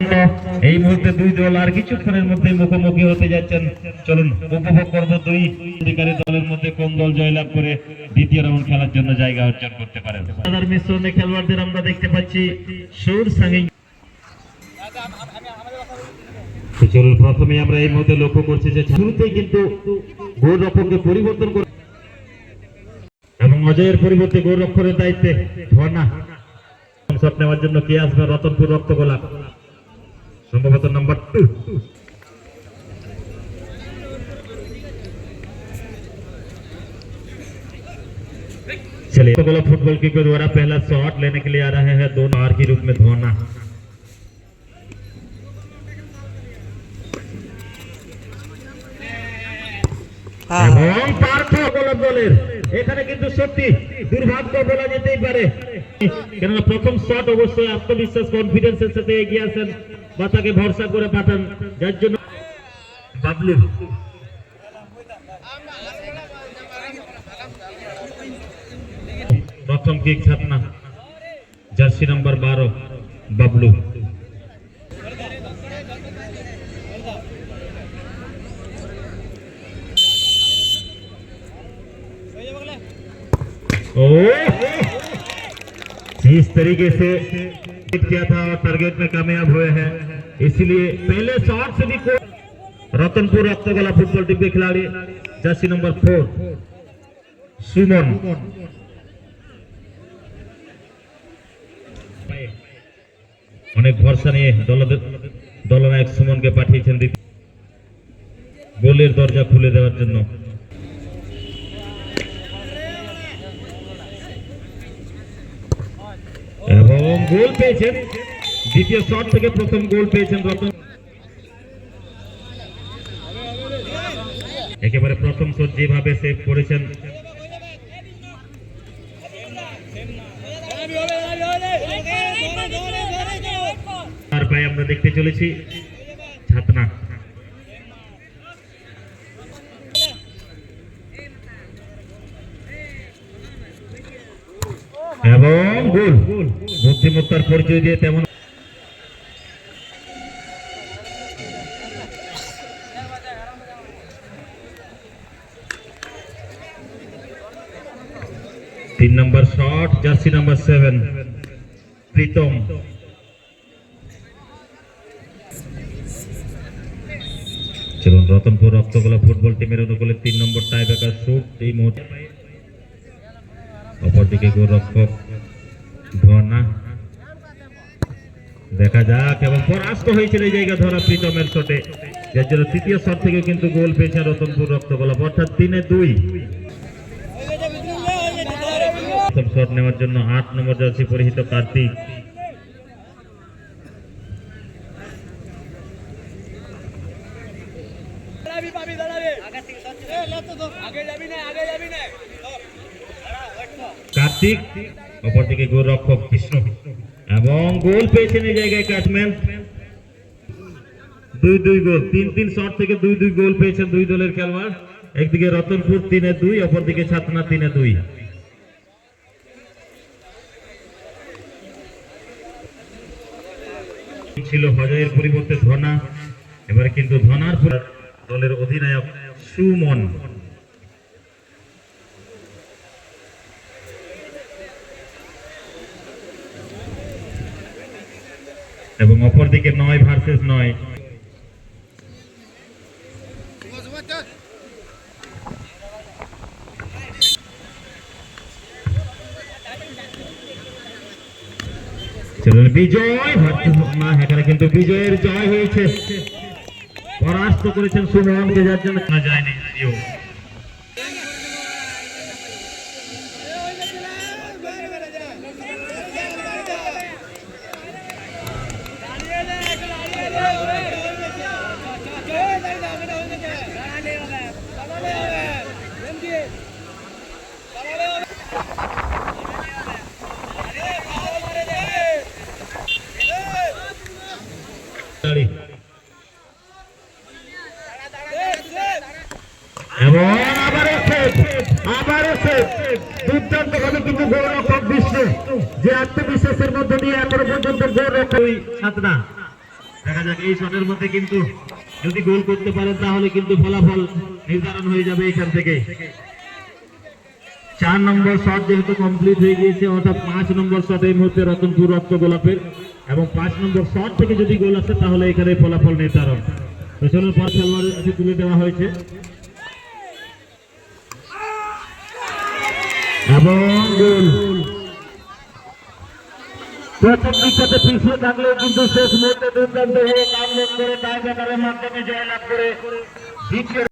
এই মুহূর্তে দুই দল আর কিছুক্ষণের মধ্যে মুখোমুখি হতে যাচ্ছেন। চলুন উপভোগ করবো দুই অধিকারী দলের মধ্যে কোন দল জয়লাভ করে দ্বিতীয় রাউন্ড খেলার জন্য জায়গা অর্জন করতে পারে। মিশ্রণে খেলোয়াড়দের আমরা দেখতে পাচ্ছি সুর সাঙ্গি। চলুন প্রথমে আমরা এই মুহূর্তে লক্ষ্য করছি যে শুরুতেই কিন্তু গোলরক্ষককে পরিবর্তন করে এবং অজয়ের পরিবর্তে গোলরক্ষকের দায়িত্বে ধর্ণা শট নেওয়ার জন্য কে আসবে? রতনপুর রক্তগোলাপ, সম্ভবত नंबर 2। चलिए रक्तगोला फुटबॉल के द्वारा पहला शॉट लेने के लिए आ रहे हैं दोनों हार के रूप में धोना। এবং পার্থ গোলাপ দলের এখানে কিন্তু সত্যি দুর্ভাগ্য বলা যেতেই পারে, কেননা প্রথম শট অবশ্যই আত্মবিশ্বাস কনফিডেন্সের সাথে এগিয়ে আসেন বা তাকে ভরসা করে পাঠান, যার জন্য বাবলু প্রথম কিক ছাতনা, জার্সি নাম্বার 12 বাবলু। जिस तरीके से किया था और टारगेट में कामयाब हुए हैं, इसलिए पहले शॉट से भी रतनपुर रक्तगोला फुटबॉल टीम के खिलाड़ी जर्सी नंबर 4 सुमन অনেক ভরসা নিয়ে দলনায়ক সুমনকে পাঠিয়েছেন গোলের দরজা খুলে দেওয়ার জন্য। এবং গোল পেয়েছেন, দ্বিতীয় শট থেকে প্রথম গোল পেয়েছেন রতন। একেবারে প্রথম শট যেভাবে সেভ করেছেন, তার পায়ে আমরা দেখতে চলেছি ছাতনা। এবং গোল, বুদ্ধিমত্তার পরিচয় দিয়ে তেমন तीन नंबर शॉट जर्सी नंबर 7 प्रीतम। चलो रतनपुर रक्तगोला फुटबल टीमेर अनुकूले 3 नंबर टाई ब्रेकर शूट এই মুহূর্তে। অপরদিকে গোলরক্ষক ধর্ণা, দেখা যাক, এবং পরাস্ত হয়েছিল এই জায়গা ধরা প্রীতমের শটে, যার জন্য তৃতীয় শট থেকে কিন্তু গোল পেয়েছে রতনপুর রক্তগোলা, অর্থাৎ 3-2। প্রথম শট নেওয়ার জন্য 8 নম্বর জার্সি পরিহিত কার্তিক। কার্তিক, অপরদিকে গোলরক্ষক কৃষ্ণ, এবং গোল পেয়েছেন এই জায়গায় ক্যাটম্যান। 2-2 গোল, 3-3 শট থেকে 2-2 গোল পেয়েছেন দুই দলের খেলোয়াড়। একদিকে রতনপুর 3-2, অপরদিকে ছাতনা 3-2। ছিল হজয়ের পরিবর্তে ধনা, এবারে কিন্তু ধনার দলের অধিনায়ক সুমন। এবং অপরদিকে 9 ভার্সেস 9। বিজয় এখানে কিন্তু বিজয়ের জয় হয়েছে, পরাস্ত করেছেন সুমনকে, যার জন্য যায়নি। এবং আবারও দুর্দান্ত ভাবে কিন্তু গোলরক্ষক বিষ্ণু, যে আত্মবিশ্বাসের মধ্যে দিয়ে এখনো পর্যন্ত গোল রক্ষক ছাতনা দেখা যাক এই শটের মধ্যে কিন্তু যদি গোল করতে পারেন তাহলে কিন্তু ফলাফল নির্ধারণ হয়ে যাবে এখান থেকে। 4 নম্বর শট যেহেতু কমপ্লিট হয়ে গিয়েছে, অর্থাৎ 5 নম্বর শট এই মুহূর্তে রতনপুর রক্ত গোলাপের, এবং 5 নম্বর শট থেকে যদি গোল আসে তাহলে এখানে ফলাফল নির্ধারণ। তো চলুন পর খেলোয়াড়ের কাছে তুলে দেওয়া হয়েছে এবং গোল। প্রথম দিকটাতে পিছিয়ে থাকলেও কিন্তু শেষ মুহূর্তে দুর্দান্ত হয়ে কাম করে টাই ব্রেকারের মাধ্যমে জয়লাভ করে দ্বিতীয়